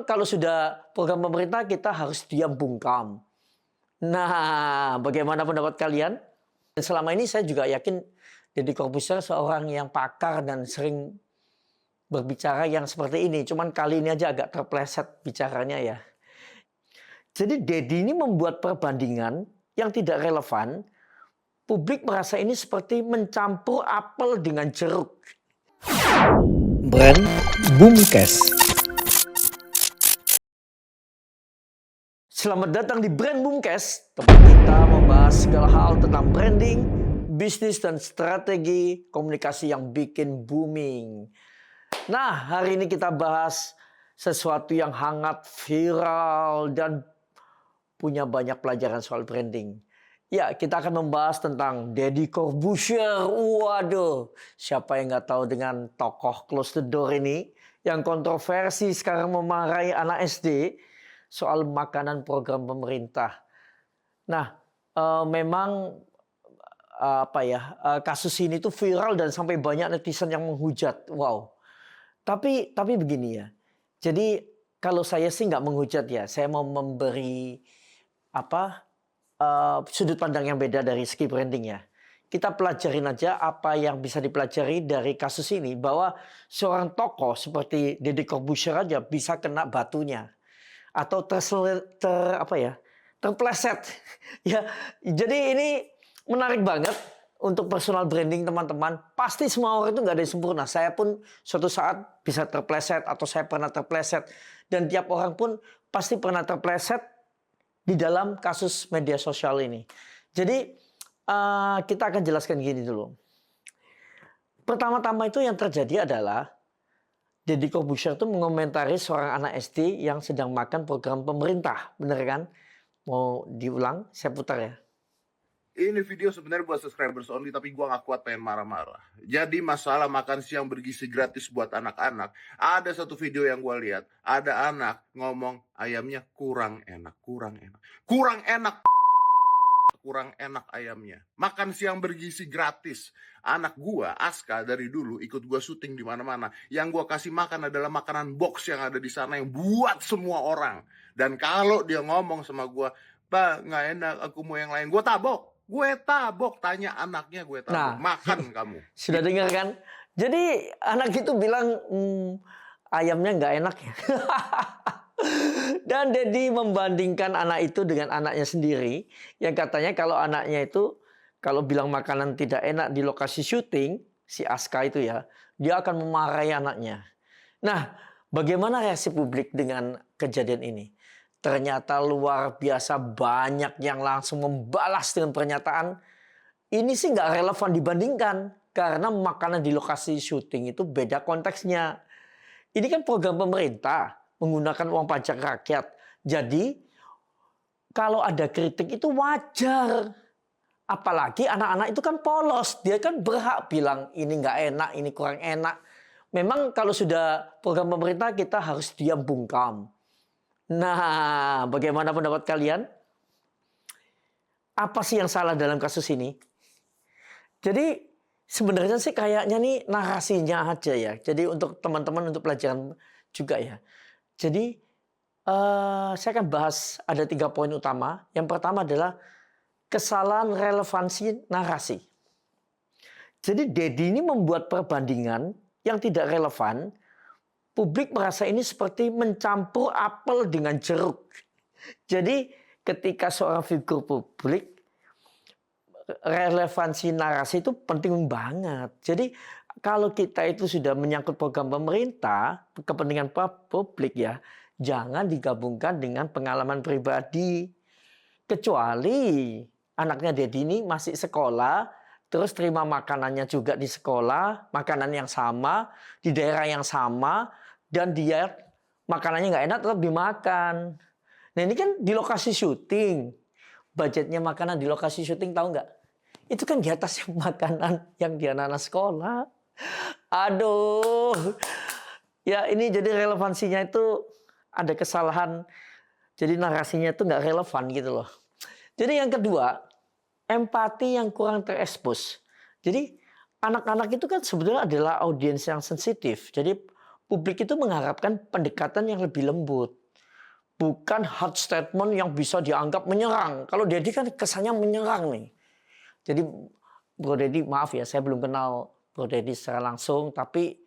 kalau sudah program pemerintah kita harus diam bungkam. Nah, bagaimana pendapat kalian? Dan selama ini saya juga yakin Deddy Corbuzier seorang yang pakar dan sering berbicara yang seperti ini. Cuman kali ini aja agak terpleset bicaranya ya. Jadi Deddy ini membuat perbandingan yang tidak relevan. Publik merasa ini seperti mencampur apel dengan jeruk. Brand Boomcast. Selamat datang di Brand Boomcast, tempat kita membahas segala hal tentang branding, bisnis, dan strategi komunikasi yang bikin booming. Nah, hari ini kita bahas sesuatu yang hangat, viral, dan punya banyak pelajaran soal branding. Ya, kita akan membahas tentang Deddy Corbuzier. Waduh, siapa yang nggak tahu dengan tokoh Close the Door ini yang kontroversi sekarang memarahi anak SD soal makanan program pemerintah. Nah, memang kasus ini tuh viral dan sampai banyak netizen yang menghujat. Wow. Tapi begini ya. Jadi kalau saya sih nggak menghujat ya. Saya mau memberi sudut pandang yang beda dari segi branding ya. Kita pelajarin aja apa yang bisa dipelajari dari kasus ini, bahwa seorang tokoh seperti Deddy Corbuzier aja bisa kena batunya atau terpleset. Ya, jadi ini menarik banget untuk personal branding teman-teman. Pasti semua orang itu nggak ada yang sempurna. Saya pun suatu saat bisa terpleset atau saya pernah terpleset, dan tiap orang pun pasti pernah terpleset di dalam kasus media sosial ini. Jadi kita akan jelaskan gini dulu. Pertama-tama itu yang terjadi adalah Deddy Corbuzier itu mengomentari seorang anak SD yang sedang makan program pemerintah. Bener kan? Mau diulang? Saya putar ya. Ini video sebenarnya buat subscribers only, tapi gua gak kuat pengen marah-marah. Jadi masalah makan siang bergizi gratis buat anak-anak. Ada satu video yang gua lihat, ada anak ngomong ayamnya kurang enak. Kurang enak ayamnya. Makan siang bergizi gratis. Anak gua, Aska, dari dulu ikut gua syuting di mana-mana. Yang gua kasih makan adalah makanan box yang ada di sana yang buat semua orang. Dan kalau dia ngomong sama gua, "Pak, nggak enak, aku mau yang lain," gue tabok, tanya anaknya, gue tabok. Nah, makan kamu. Sudah dengar kan? Jadi anak itu bilang ayamnya nggak enak ya. Dan Deddy membandingkan anak itu dengan anaknya sendiri, yang katanya kalau anaknya itu kalau bilang makanan tidak enak di lokasi syuting, si Aska itu ya, dia akan memarahi anaknya. Nah, bagaimana reaksi publik dengan kejadian ini? Ternyata luar biasa banyak yang langsung membalas dengan pernyataan, ini sih nggak relevan dibandingkan, karena makanan di lokasi syuting itu beda konteksnya. Ini kan program pemerintah menggunakan uang pajak rakyat. Jadi kalau ada kritik itu wajar. Apalagi anak-anak itu kan polos. Dia kan berhak bilang ini nggak enak, ini kurang enak. Memang kalau sudah program pemerintah kita harus diam bungkam. Nah, bagaimana pendapat kalian? Apa sih yang salah dalam kasus ini? Jadi sebenarnya sih kayaknya nih narasinya aja ya. Jadi untuk teman-teman, untuk pelajaran juga ya. Jadi saya akan bahas ada 3 poin utama. Yang pertama adalah kesalahan relevansi narasi. Jadi Deddy ini membuat perbandingan yang tidak relevan. Publik merasa ini seperti mencampur apel dengan jeruk. Jadi ketika seorang figur publik, relevansi narasi itu penting banget. Jadi kalau kita itu sudah menyangkut program pemerintah, kepentingan publik ya, jangan digabungkan dengan pengalaman pribadi. Kecuali anaknya Deddy ini masih sekolah, terus terima makanannya juga di sekolah, makanan yang sama, di daerah yang sama, dan dia makanannya nggak enak tetap dimakan. Nah ini kan di lokasi syuting. Budgetnya makanan di lokasi syuting tahu nggak? Itu kan di atas yang makanan yang di anak-anak sekolah. Aduh. Ya ini jadi relevansinya itu ada kesalahan. Jadi narasinya itu nggak relevan gitu loh. Jadi yang kedua, empati yang kurang terekspos. Jadi anak-anak itu kan sebetulnya adalah audiens yang sensitif. Jadi publik itu mengharapkan pendekatan yang lebih lembut. Bukan hard statement yang bisa dianggap menyerang. Kalau Dedi kan kesannya menyerang nih. Jadi Bro Dedi, maaf ya, saya belum kenal Bro Dedi secara langsung, tapi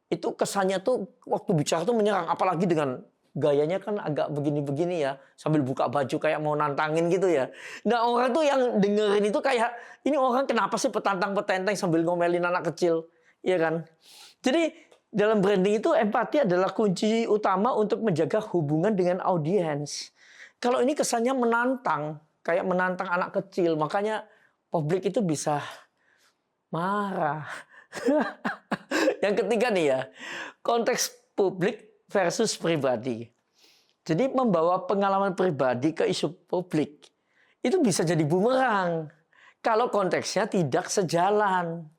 itu kesannya tuh waktu bicara tuh menyerang, apalagi dengan gayanya kan agak begini-begini ya, sambil buka baju kayak mau nantangin gitu ya. Nah orang tuh yang dengerin itu kayak, ini orang kenapa sih petantang-petenteng sambil ngomelin anak kecil, ya kan? Jadi dalam branding itu empati adalah kunci utama untuk menjaga hubungan dengan audiens. Kalau ini kesannya menantang, kayak menantang anak kecil, makanya publik itu bisa marah. Yang ketiga nih ya, konteks publik versus pribadi. Jadi membawa pengalaman pribadi ke isu publik itu bisa jadi bumerang kalau konteksnya tidak sejalan.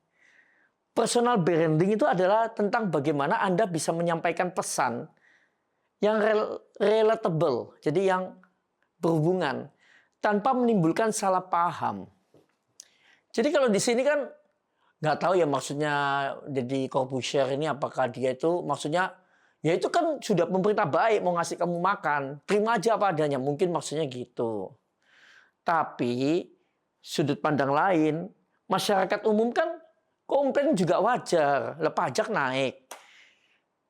Personal branding itu adalah tentang bagaimana Anda bisa menyampaikan pesan yang relatable, jadi yang berhubungan tanpa menimbulkan salah paham. Jadi kalau di sini kan nggak tahu ya maksudnya Deddy Corbuzier ini apakah dia itu maksudnya ya itu kan sudah pemerintah baik mau ngasih kamu makan, terima aja apa adanya, mungkin maksudnya gitu. Tapi sudut pandang lain, masyarakat umum kan komplain juga wajar, lah pajak naik,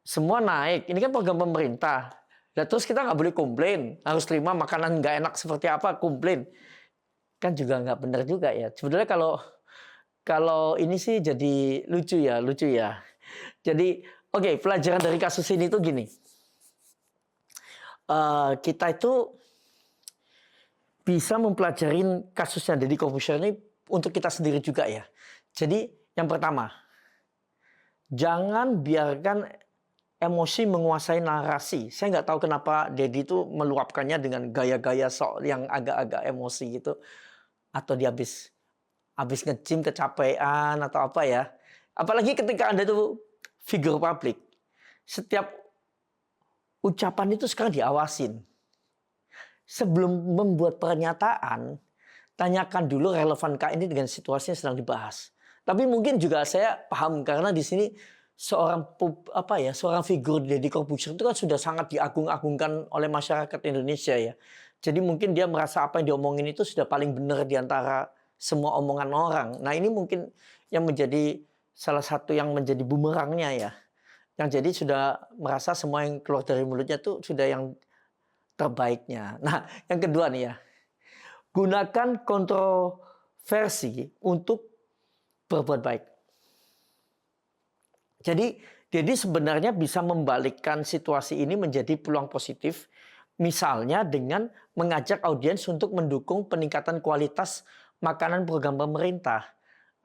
semua naik, ini kan program pemerintah. Nah, terus kita nggak boleh komplain, harus terima makanan nggak enak seperti apa, komplain. Kan juga nggak benar juga ya. Sebenarnya kalau ini sih jadi lucu ya. Jadi oke, pelajaran dari kasus ini tuh gini. Kita itu bisa mempelajarin kasusnya Deddy Corbuzier ini untuk kita sendiri juga ya. Jadi yang pertama, jangan biarkan emosi menguasai narasi. Saya nggak tahu kenapa Deddy itu meluapkannya dengan gaya-gaya sok yang agak-agak emosi gitu. Atau dia habis nge-gym kecapean atau apa ya. Apalagi ketika Anda itu figur publik. Setiap ucapan itu sekarang diawasin. Sebelum membuat pernyataan, tanyakan dulu relevankah ini dengan situasi yang sedang dibahas. Tapi mungkin juga saya paham karena di sini seorang figur Deddy Corbuzier itu kan sudah sangat diagung-agungkan oleh masyarakat Indonesia ya. Jadi mungkin dia merasa apa yang diomongin itu sudah paling benar di antara semua omongan orang. Nah ini mungkin yang menjadi salah satu yang menjadi bumerangnya ya. Yang jadi sudah merasa semua yang keluar dari mulutnya itu sudah yang terbaiknya. Nah yang kedua nih ya. Gunakan kontroversi untuk berbuat baik. Jadi sebenarnya bisa membalikkan situasi ini menjadi peluang positif. Misalnya dengan mengajak audiens untuk mendukung peningkatan kualitas makanan program pemerintah.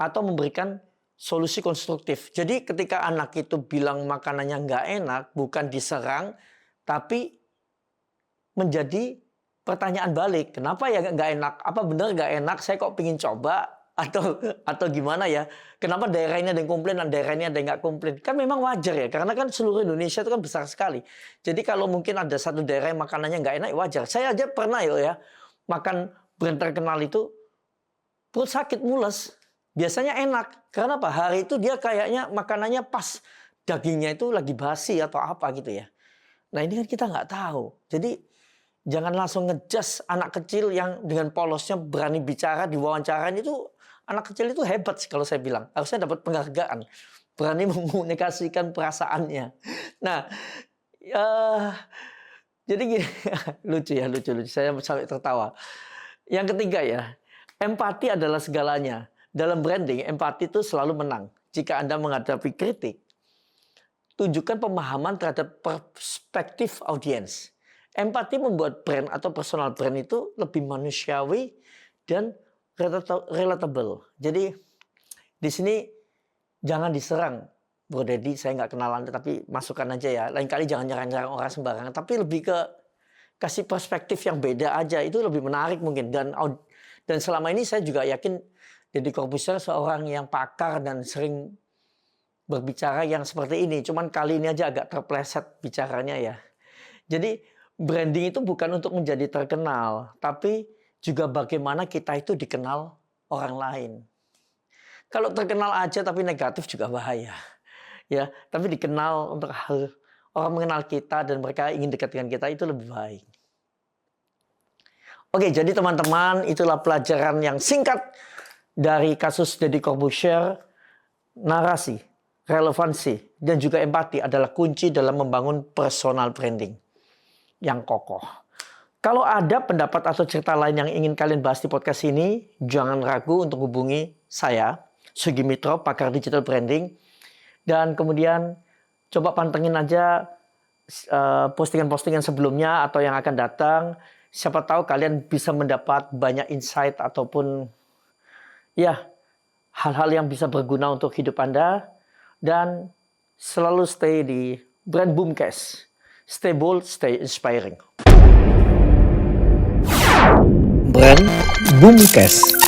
Atau memberikan solusi konstruktif. Jadi ketika anak itu bilang makanannya nggak enak, bukan diserang, tapi menjadi pertanyaan balik. Kenapa ya nggak enak? Apa benar nggak enak? Saya kok pingin coba. Atau gimana ya? Kenapa daerah ini ada yang komplain dan daerah ini ada yang nggak komplain? Kan memang wajar ya, karena kan seluruh Indonesia itu kan besar sekali. Jadi kalau mungkin ada satu daerah yang makanannya nggak enak, wajar. Saya aja pernah ya makan brand terkenal itu perut sakit mules. Biasanya enak, karena apa? Hari itu dia kayaknya makanannya pas dagingnya itu lagi basi atau apa gitu ya. Nah ini kan kita nggak tahu. Jadi jangan langsung ngejudge anak kecil yang dengan polosnya berani bicara di wawancaranya itu. Anak kecil itu hebat sih kalau saya bilang. Harusnya dapat penghargaan. Berani mengkomunikasikan perasaannya. Nah, jadi gini, lucu. Saya sampai tertawa. Yang ketiga ya, empati adalah segalanya. Dalam branding, empati itu selalu menang. Jika Anda menghadapi kritik, tunjukkan pemahaman terhadap perspektif audiens. Empati membuat brand atau personal brand itu lebih manusiawi dan relatable. Jadi di sini jangan diserang, Bro Deddy. Saya nggak kenal Anda, tapi masukkan aja ya. Lain kali jangan nyerang-nyerang orang sembarangan, tapi lebih ke kasih perspektif yang beda aja. Itu lebih menarik mungkin. Dan selama ini saya juga yakin Deddy Corbuzier seorang yang pakar dan sering berbicara yang seperti ini. Cuman kali ini aja agak terpleset bicaranya ya. Jadi branding itu bukan untuk menjadi terkenal, tapi juga bagaimana kita itu dikenal orang lain. Kalau terkenal aja tapi negatif juga bahaya. ya, tapi dikenal untuk hal orang mengenal kita dan mereka ingin dekat dengan kita itu lebih baik. Oke, jadi teman-teman, itulah pelajaran yang singkat dari kasus Deddy Corbuzier. Narasi, relevansi, dan juga empati adalah kunci dalam membangun personal branding yang kokoh. Kalau ada pendapat atau cerita lain yang ingin kalian bahas di podcast ini, jangan ragu untuk hubungi saya, Sugi Mitro, pakar digital branding. Dan kemudian coba pantengin aja postingan-postingan sebelumnya atau yang akan datang. Siapa tahu kalian bisa mendapat banyak insight ataupun ya hal-hal yang bisa berguna untuk hidup Anda. Dan selalu stay di Brand Boomcast. Stay bold, stay inspiring. Brand Boomcast.